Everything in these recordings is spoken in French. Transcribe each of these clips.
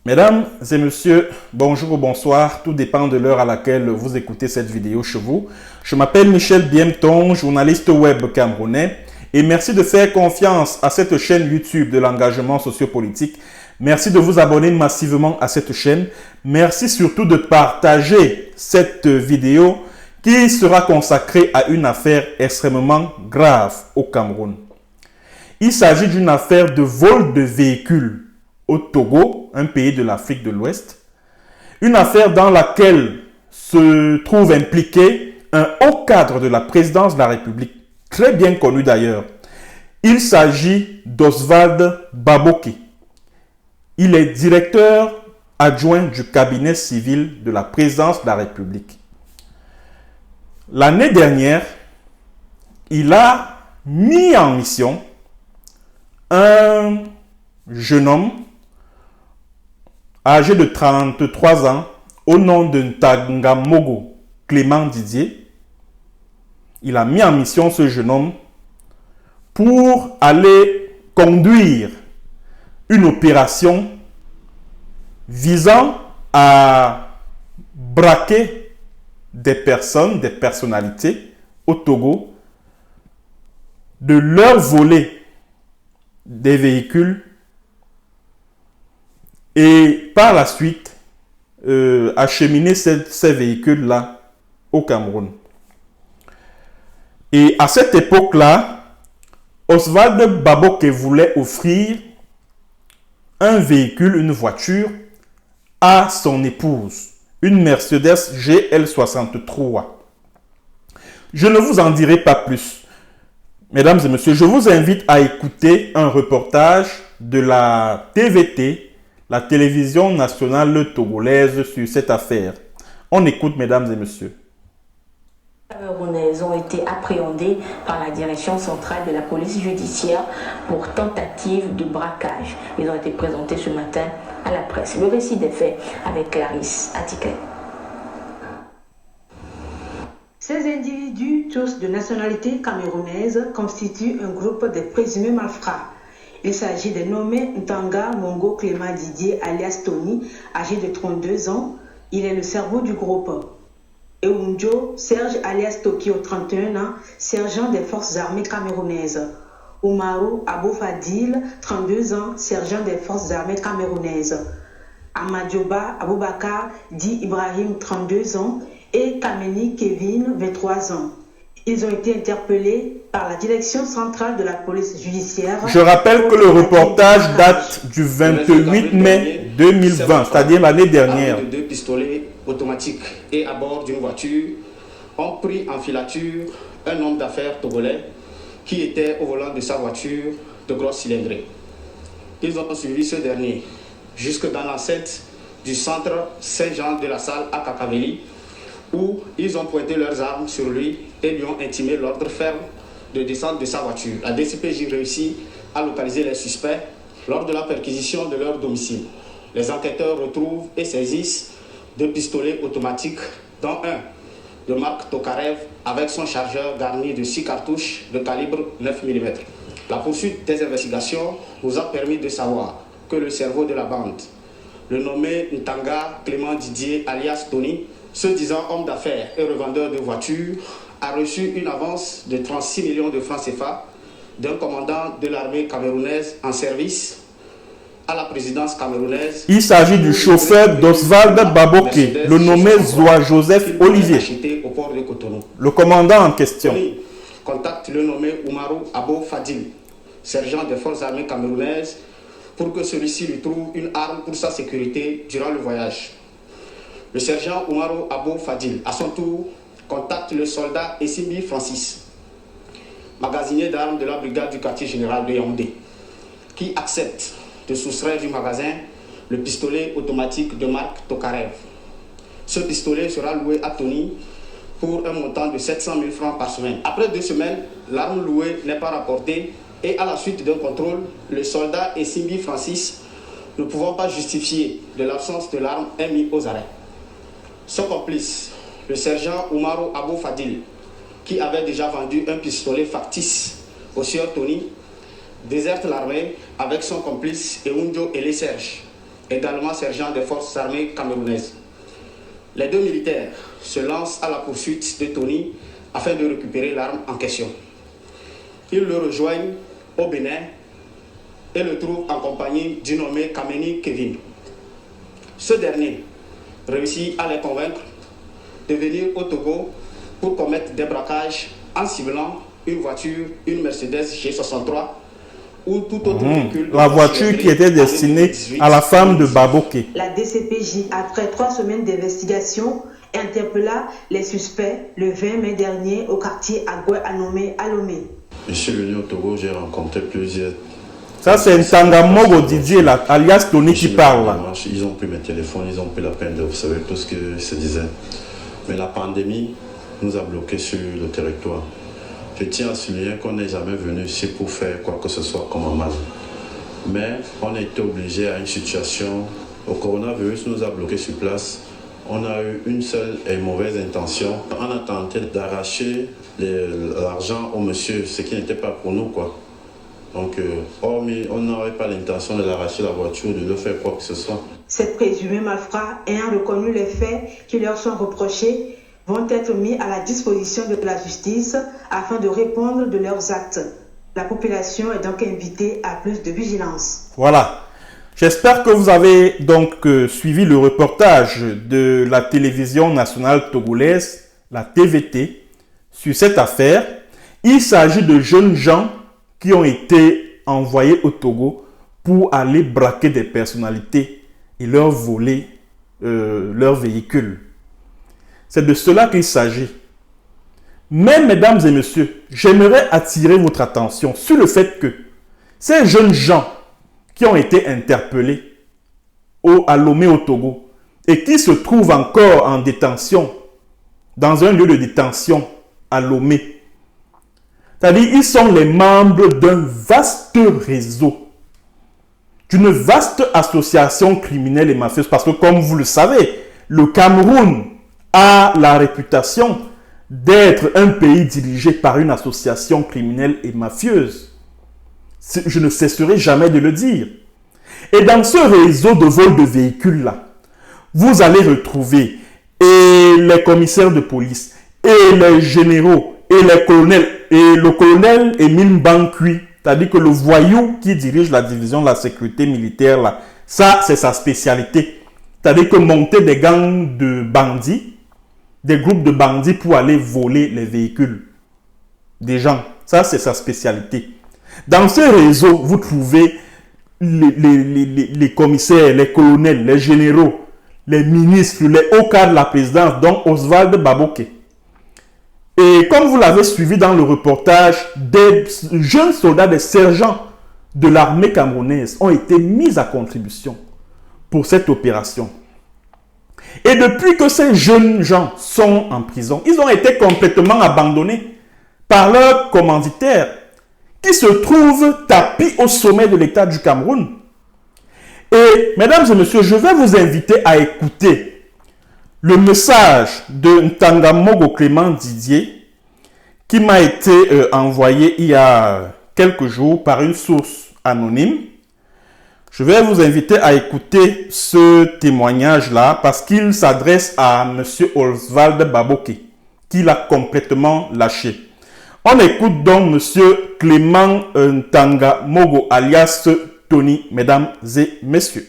Mesdames et messieurs, bonjour ou bonsoir, tout dépend de l'heure à laquelle vous écoutez cette vidéo chez vous. Je m'appelle Michel Biemton, journaliste web camerounais, et merci de faire confiance à cette chaîne YouTube de l'engagement sociopolitique. Merci de vous abonner massivement à cette chaîne. Merci surtout de partager cette vidéo qui sera consacrée à une affaire extrêmement grave au Cameroun. Il s'agit d'une affaire de vol de véhicules au Togo, un pays de l'Afrique de l'Ouest. Une affaire dans laquelle se trouve impliqué un haut cadre de la présidence de la République, très bien connu d'ailleurs. Il s'agit d'Oswald Baboké. Il est directeur adjoint du cabinet civil de la présidence de la République. L'année dernière, il a mis en mission un jeune homme âgé de 33 ans au nom de Ntangamogo Clément Didier. Il a mis en mission ce jeune homme pour aller conduire une opération visant à braquer des personnes, des personnalités au Togo, de leur voler des véhicules et par la suite acheminer ces véhicules-là au Cameroun. Et à cette époque-là, Oswald Baboké voulait offrir un véhicule, une voiture, à son épouse, une Mercedes GL63. Je ne vous en dirai pas plus. Mesdames et messieurs, je vous invite à écouter un reportage de la TVT, la télévision nationale togolaise, sur cette affaire. On écoute, mesdames et messieurs. Les Camerounaises ont été appréhendées par la direction centrale de la police judiciaire pour tentative de braquage. Ils ont été présentés ce matin à la presse. Le récit des faits avec Clarisse Atiké. Ces individus, tous de nationalité camerounaise, constituent un groupe de présumés malfrats. Il s'agit de nommé Ntangamogo Clément Didier alias Tony, âgé de 32 ans. Il est le cerveau du groupe. Eunjo Serge alias Tokyo, 31 ans, sergent des forces armées camerounaises. Oumarou Abou Fadil, 32 ans, sergent des forces armées camerounaises. Amadioba Aboubakar, dit Ibrahim, 32 ans, et Kameni Kevin, 23 ans. Ils ont été interpellés par la direction centrale de la police judiciaire. Je rappelle que le reportage date du 28 mai 2020, c'est-à-dire l'année dernière. De 2 pistolets automatiques et à bord d'une voiture ont pris en filature un homme d'affaires togolais qui était au volant de sa voiture de grosse cylindrée. Ils ont suivi ce dernier jusque dans l'enceinte du centre Saint-Jean de la Salle à Kakaveli, où ils ont pointé leurs armes sur lui et lui ont intimé l'ordre ferme de descendre de sa voiture. La DCPJ réussit à localiser les suspects lors de la perquisition de leur domicile. Les enquêteurs retrouvent et saisissent 2 pistolets automatiques, dont un de marque Tokarev avec son chargeur garni de 6 cartouches de calibre 9 mm. La poursuite des investigations nous a permis de savoir que le cerveau de la bande, le nommé Ntanga Clément Didier alias Tony, se disant homme d'affaires et revendeur de voitures, a reçu une avance de 36 millions de francs CFA d'un commandant de l'armée camerounaise en service à la présidence camerounaise. Il s'agit du chauffeur d'Oswald Baboké, le nommé Zoa Joseph Olivier, au port de Cotonou. le commandant en question. Tony contacte le nommé Oumarou Abou Fadil, sergent des forces armées camerounaises, pour que celui-ci lui trouve une arme pour sa sécurité durant le voyage. Le sergent Oumarou Abou Fadil, à son tour, contacte le soldat Essimbi Francis, magasinier d'armes de la brigade du quartier général de Yaoundé, qui accepte de soustraire du magasin le pistolet automatique de marque Tokarev. Ce pistolet sera loué à Tony pour un montant de 700 000 francs par semaine. Après 2 semaines, l'arme louée n'est pas rapportée et à la suite d'un contrôle, le soldat Essimbi Francis, ne pouvant pas justifier de l'absence de l'arme, est mis aux arrêts. Son complice, le sergent Oumarou Abou Fadil, qui avait déjà vendu un pistolet factice au sieur Tony, déserte l'armée avec son complice Eunjo Ele Serge, également sergent des forces armées camerounaises. Les deux militaires se lancent à la poursuite de Tony afin de récupérer l'arme en question. Ils le rejoignent au Bénin et le trouvent en compagnie du nommé Kameni Kevin. Ce dernier réussit à les convaincre de venir au Togo pour commettre des braquages en ciblant une voiture, une Mercedes G63 ou tout autre véhicule. La voiture qui était destinée à la femme de Baboké. La DCPJ, après 3 semaines d'investigation, interpella les suspects le 20 mai dernier au quartier Agoué à Lomé. Je suis venu au Togo, j'ai rencontré plusieurs. Ça, c'est Ntanga Mogo Didier, là, alias Tony qui parle. Là. Ils ont pris mes téléphones, ils ont pris la peine de vous savez tout ce que se disait. Mais la pandémie nous a bloqués sur le territoire. Je tiens à souligner qu'on n'est jamais venu ici pour faire quoi que ce soit comme un mal. Mais on a été obligé à une situation. Le coronavirus nous a bloqués sur place. On a eu une seule et mauvaise intention. On a tenté d'arracher l'argent au monsieur, ce qui n'était pas pour nous, quoi. Donc, hormis, on n'aurait pas l'intention de l'arracher la voiture, de le faire quoi que ce soit. Ces présumés malfrats, ayant reconnu les faits qui leur sont reprochés, vont être mis à la disposition de la justice afin de répondre de leurs actes. La population est donc invitée à plus de vigilance. Voilà. J'espère que vous avez donc suivi le reportage de la télévision nationale togolaise, la TVT, sur cette affaire. Il s'agit de jeunes gens qui ont été envoyés au Togo pour aller braquer des personnalités et leur voler leur véhicule. C'est de cela qu'il s'agit. Mais, mesdames et messieurs, j'aimerais attirer votre attention sur le fait que ces jeunes gens qui ont été interpellés à Lomé au Togo et qui se trouvent encore en détention, dans un lieu de détention à Lomé, c'est-à-dire, ils sont les membres d'un vaste réseau, d'une vaste association criminelle et mafieuse. Parce que, comme vous le savez, le Cameroun a la réputation d'être un pays dirigé par une association criminelle et mafieuse. Je ne cesserai jamais de le dire. Et dans ce réseau de vol de véhicules-là, vous allez retrouver et les commissaires de police, et les généraux, et les colonels, et le colonel Émile Mbankui, c'est-à-dire que le voyou qui dirige la division de la sécurité militaire, là, ça c'est sa spécialité. C'est-à-dire que monter des gangs de bandits, des groupes de bandits pour aller voler les véhicules des gens, ça c'est sa spécialité. Dans ce réseau, vous trouvez les commissaires, les colonels, les généraux, les ministres, les hauts cadres de la présidence, dont Oswald Baboké. Et comme vous l'avez suivi dans le reportage, des jeunes soldats, des sergents de l'armée camerounaise ont été mis à contribution pour cette opération. Et depuis que ces jeunes gens sont en prison, ils ont été complètement abandonnés par leurs commanditaires qui se trouvent tapis au sommet de l'État du Cameroun. Et mesdames et messieurs, je vais vous inviter à écouter le message de Ntanga Mogo Clément Didier qui m'a été envoyé il y a quelques jours par une source anonyme. Je vais vous inviter à écouter ce témoignage-là parce qu'il s'adresse à M. Oswald Baboké qui l'a complètement lâché. On écoute donc M. Clément Ntanga Mogo alias Tony, mesdames et messieurs.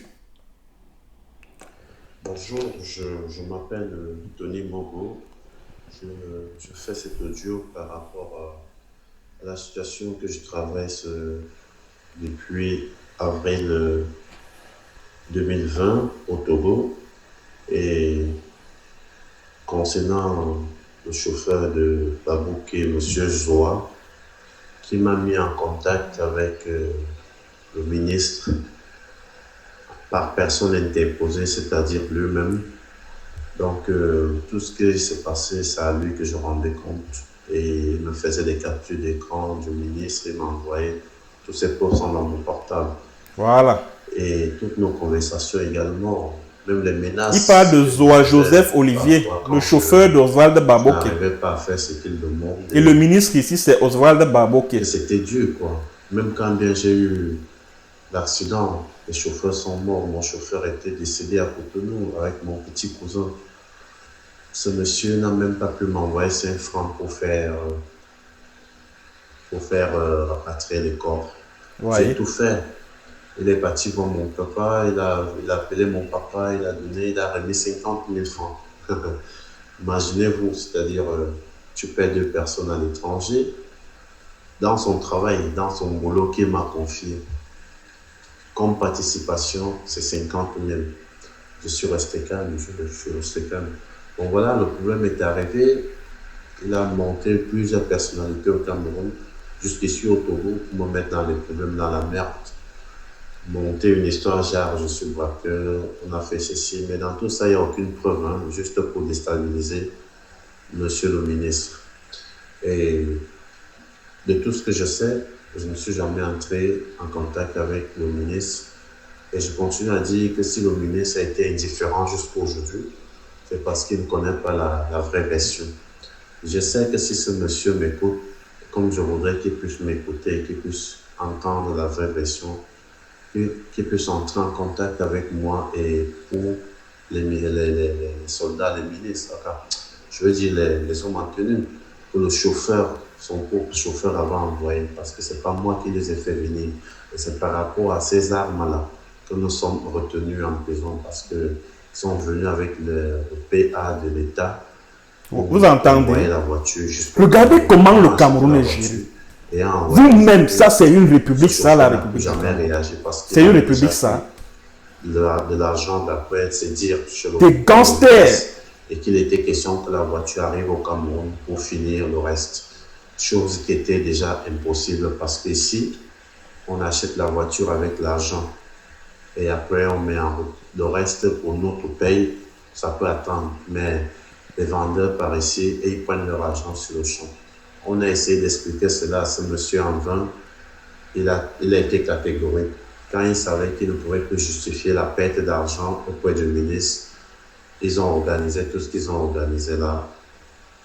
Bonjour, je m'appelle Tony Mogo. Je fais cet audio par rapport à la situation que je traverse depuis avril 2020 au Togo. Et concernant le chauffeur de Baboké, M. Zoa, qui m'a mis en contact avec le ministre par personne interposée, c'est-à-dire lui-même. Donc, tout ce qui s'est passé, c'est à lui que je rendais compte. Et il me faisait des captures d'écran du ministre, il m'envoyait tous ces posts dans mon portable. Voilà. Et toutes nos conversations également, même les menaces. Il parle de Zoa Joseph Olivier, le chauffeur d'Oswald Baboké. Je n'arrivais pas à faire ce qu'il demande. Et le ministre ici, c'est Oswald Baboké. Et c'était dur, quoi. Même quand bien j'ai eu l'accident Les chauffeurs sont morts. Mon chauffeur était décédé à Cotonou avec mon petit cousin. Ce monsieur n'a même pas pu m'envoyer 5 francs pour faire rapatrier les corps. Ouais. J'ai tout fait. Il est parti voir mon papa, il a appelé mon papa, il a remis 50 000 francs. Imaginez-vous, c'est-à-dire, tu paies 2 personnes à l'étranger, dans son travail, dans son boulot qu'il m'a confié. Comme participation, c'est 50 000. Je suis resté calme, je suis resté calme. Bon voilà, le problème est arrivé. Il a monté plusieurs personnalités au Cameroun, jusqu'ici au Togo, pour me mettre dans les problèmes, dans la merde. Monter une histoire, genre je suis braqueur, on a fait ceci, mais dans tout ça, il n'y a aucune preuve, hein, juste pour déstabiliser monsieur le ministre. Et de tout ce que je sais, je ne suis jamais entré en contact avec le ministre. Et je continue à dire que si le ministre a été indifférent jusqu'à aujourd'hui, c'est parce qu'il ne connaît pas la vraie version. Je sais que si ce monsieur m'écoute, comme je voudrais qu'il puisse m'écouter, qu'il puisse entendre la vraie version, qu'il puisse entrer en contact avec moi et pour les soldats, les ministres, enfin, je veux dire les hommes en tenue, pour le chauffeur, son propre chauffeur avait envoyé, parce que c'est pas moi qui les ai fait venir. Et c'est par rapport à ces armes-là que nous sommes retenus en prison, parce qu'ils sont venus avec le PA de l'État. Vous entendez? La voiture regardez comment le Cameroun est géré. Vous-même, ça c'est une république, ça la république. Jamais réagi c'est une république, ça. De l'argent d'après, c'est dire des gangsters. Et qu'il était question que la voiture arrive au Cameroun pour finir le reste. Chose qui était déjà impossible parce qu'ici, on achète la voiture avec l'argent et après on met en route. Le reste pour notre paye, ça peut attendre. Mais les vendeurs par ici et ils prennent leur argent sur le champ. On a essayé d'expliquer cela à ce monsieur en vain. Il a été catégorique. Quand il savait qu'il ne pouvait plus justifier la perte d'argent auprès du ministre, ils ont organisé tout ce qu'ils ont organisé là.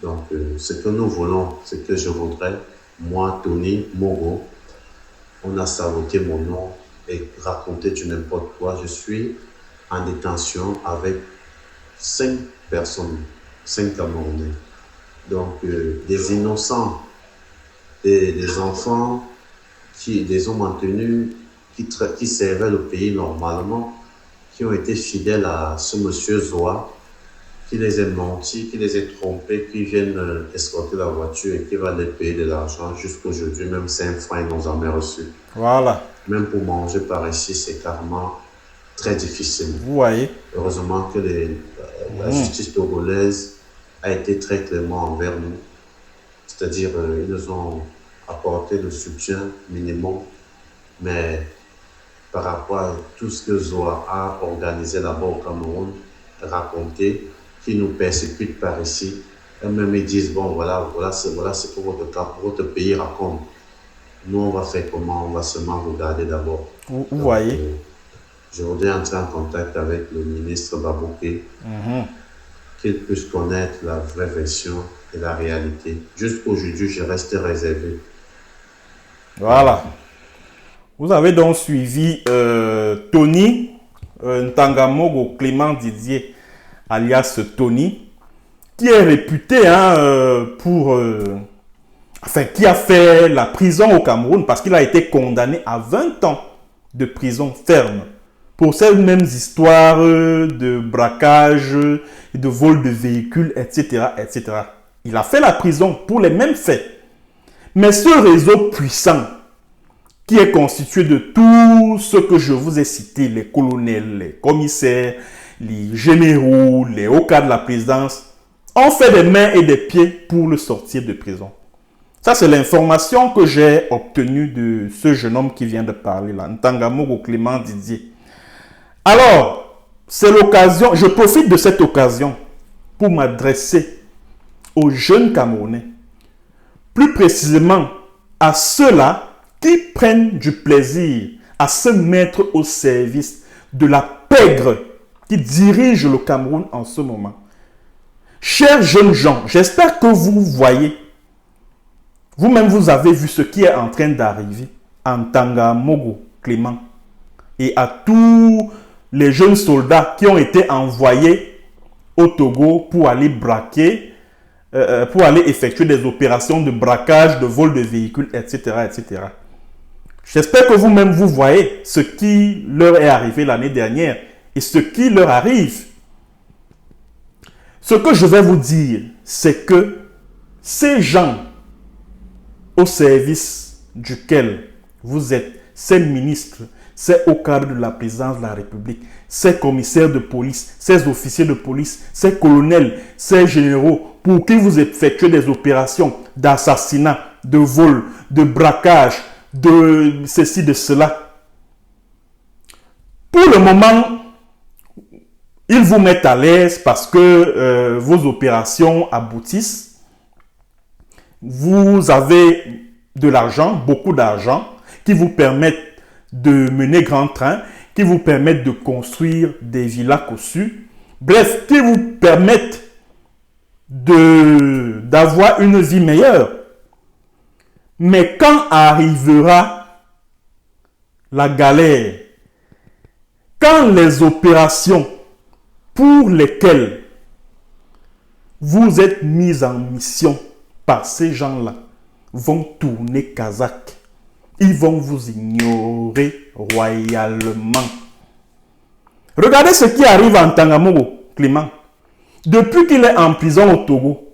Donc, ce que nous voulons, ce que je voudrais, moi, Tony Mogo, on a saboté mon nom et raconté du n'importe quoi. Je suis en détention avec 5 personnes, 5 Camerounais. Donc, des innocents, des enfants, des hommes en tenue qui servaient le pays normalement, qui ont été fidèles à ce monsieur Zoa, qui les a menti, qui les a trompés, qui viennent escorter la voiture et qui va les payer de l'argent. Jusqu'aujourd'hui, même 5 francs, ils n'ont jamais reçu. Voilà. Même pour manger par ici, c'est carrément très difficile. Vous voyez. Heureusement que la justice togolaise a été très clément envers nous. C'est-à-dire, ils nous ont apporté le soutien minimum, mais par rapport à tout ce que Zoa a organisé là-bas au Cameroun, raconté, qui nous persécutent par ici, eux-mêmes ils disent, bon, voilà ce que votre pays raconte. Nous, on va faire comment? On va seulement regarder d'abord. Vous voyez. Je voudrais entrer en contact avec le ministre Babouké, qu'il puisse connaître la vraie version et la réalité. Jusqu'aujourd'hui, je reste réservé. Voilà. Vous avez donc suivi Tony Ntangamogo Clément Didier, alias Tony, qui est réputé qui a fait la prison au Cameroun parce qu'il a été condamné à 20 ans de prison ferme pour ces mêmes histoires de braquage, de vol de véhicules, etc., etc. Il a fait la prison pour les mêmes faits. Mais ce réseau puissant, qui est constitué de tout ce que je vous ai cité, les colonels, les commissaires, les généraux, les hauts cadres de la présidence, ont fait des mains et des pieds pour le sortir de prison. Ça, c'est l'information que j'ai obtenue de ce jeune homme qui vient de parler là, Ntangamogo Clément Didier. Alors, c'est l'occasion, je profite de cette occasion pour m'adresser aux jeunes Camerounais, plus précisément à ceux-là qui prennent du plaisir à se mettre au service de la pègre qui dirige le Cameroun en ce moment. Chers jeunes gens, j'espère que vous voyez, vous-même vous avez vu ce qui est en train d'arriver en Ntangamogo Clément. et à tous les jeunes soldats qui ont été envoyés au Togo pour aller braquer, pour aller effectuer des opérations de braquage, de vol de véhicules, etc., etc. J'espère que vous-même, vous voyez ce qui leur est arrivé l'année dernière et ce qui leur arrive. Ce que je vais vous dire, c'est que ces gens au service duquel vous êtes, ces ministres, ces hauts cadres de la présidence de la République, ces commissaires de police, ces officiers de police, ces colonels, ces généraux, pour qui vous effectuez des opérations d'assassinat, de vol, de braquage, de ceci, de cela. Pour le moment, ils vous mettent à l'aise parce que vos opérations aboutissent. Vous avez de l'argent, beaucoup d'argent, qui vous permettent de mener grand train, qui vous permettent de construire des villas cossues, bref, qui vous permettent d'avoir une vie meilleure. Mais quand arrivera la galère, quand les opérations pour lesquelles vous êtes mis en mission par ces gens-là vont tourner kazakh, ils vont vous ignorer royalement. Regardez ce qui arrive en Tangamogo, Clément. Depuis qu'il est en prison au Togo,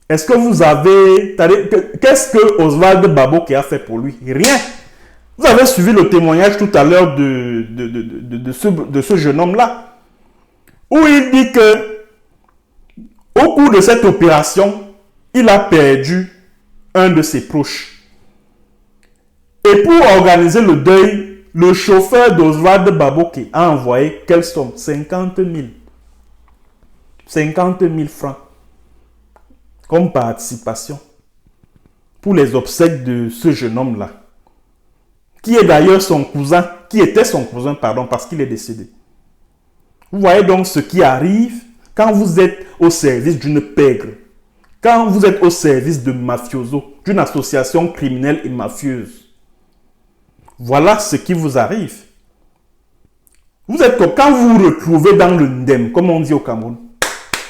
est-ce que vous avez... Qu'est-ce que Oswald Baboké a fait pour lui? Rien. Vous avez suivi le témoignage tout à l'heure de ce jeune homme-là, où il dit que au cours de cette opération, il a perdu un de ses proches. Et pour organiser le deuil, le chauffeur d'Oswald Baboké a envoyé quelle somme? 50 000. 50 000 francs. Comme participation. Pour les obsèques de ce jeune homme-là. Qui est d'ailleurs son cousin. Qui était son cousin, pardon, parce qu'il est décédé. Vous voyez donc ce qui arrive quand vous êtes au service d'une pègre. Quand vous êtes au service de mafioso, d'une association criminelle et mafieuse. Voilà ce qui vous arrive. Vous êtes comme quand vous vous retrouvez dans le ndem, comme on dit au Cameroun.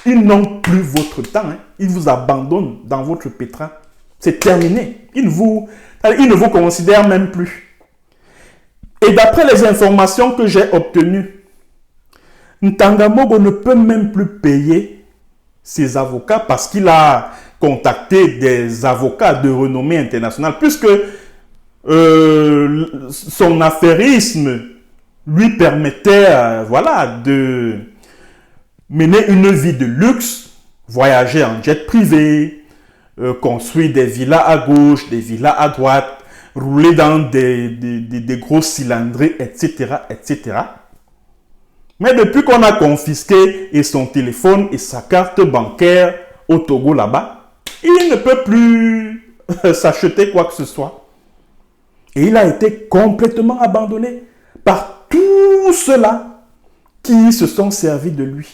Ils n'ont plus votre temps. Hein. Ils vous abandonnent dans votre pétrin. C'est terminé. Ils ne vous considèrent même plus. Et d'après les informations que j'ai obtenues, Ntangamogo ne peut même plus payer ses avocats parce qu'il a contacté des avocats de renommée internationale, puisque son affairisme lui permettait voilà, de mener une vie de luxe, voyager en jet privé, construire des villas à gauche, des villas à droite, rouler dans des gros cylindrés, etc., etc. Mais depuis qu'on a confisqué et son téléphone et sa carte bancaire au Togo là-bas, il ne peut plus s'acheter quoi que ce soit. Et il a été complètement abandonné par tous ceux-là qui se sont servis de lui.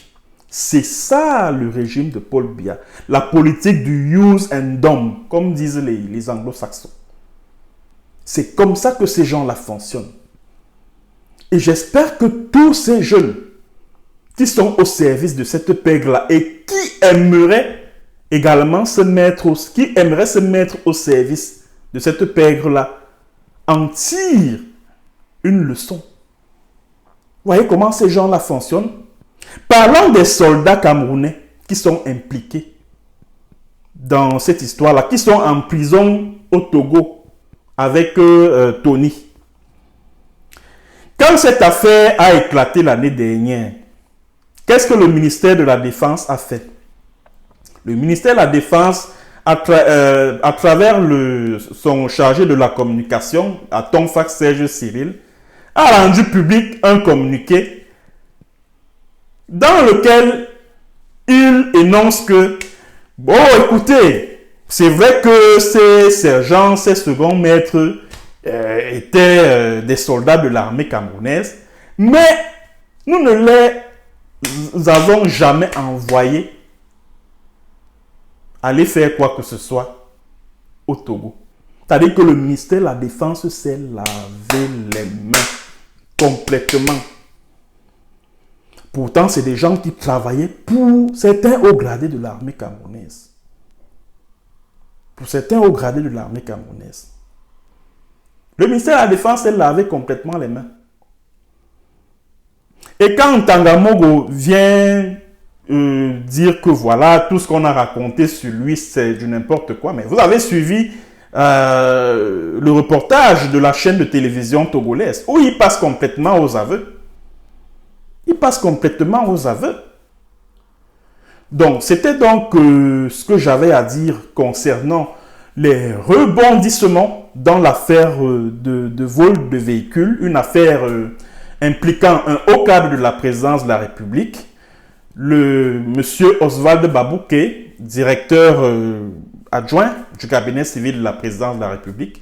C'est ça le régime de Paul Biya. La politique du use and dom, comme disent les anglo-saxons. C'est comme ça que ces gens-là fonctionnent. Et j'espère que tous ces jeunes qui sont au service de cette pègre-là et qui aimeraient également se mettre au service de cette pègre-là en tirent une leçon. Vous voyez comment ces gens-là fonctionnent? Parlons des soldats camerounais qui sont impliqués dans cette histoire-là, qui sont en prison au Togo avec Tony. Quand cette affaire a éclaté l'année dernière, qu'est-ce que le ministère de la Défense a fait? Le ministère de la Défense, à travers son chargé de la communication, à Tonfax Serge Cyril, a rendu public un communiqué dans lequel il énonce que, bon, écoutez, c'est vrai que ces sergents, ces seconds maîtres étaient des soldats de l'armée camerounaise, mais nous ne les avons jamais envoyés aller faire quoi que ce soit au Togo. C'est-à-dire que le ministère de la Défense s'est lavé les mains complètement. Pourtant, c'est des gens qui travaillaient pour certains hauts gradés de l'armée camerounaise. Pour certains hauts gradés de l'armée camerounaise. Le ministère de la Défense s'est lavé complètement les mains. Et quand Tangamogo vient dire que voilà, tout ce qu'on a raconté sur lui, c'est du n'importe quoi, mais vous avez suivi le reportage de la chaîne de télévision togolaise, où il passe complètement aux aveux. Il passe complètement aux aveux. Donc, c'était donc ce que j'avais à dire concernant les rebondissements dans l'affaire de vol de véhicules, une affaire impliquant un haut cadre de la présidence de la République, le monsieur Oswald Babouké, directeur adjoint du cabinet civil de la présidence de la République.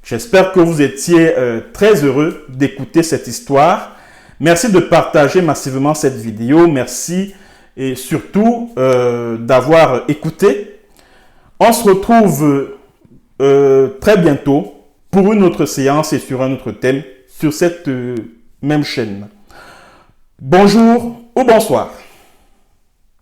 J'espère que vous étiez très heureux d'écouter cette histoire. Merci de partager massivement cette vidéo. Merci et surtout d'avoir écouté. On se retrouve très bientôt pour une autre séance et sur un autre thème sur cette même chaîne. Bonjour ou bonsoir.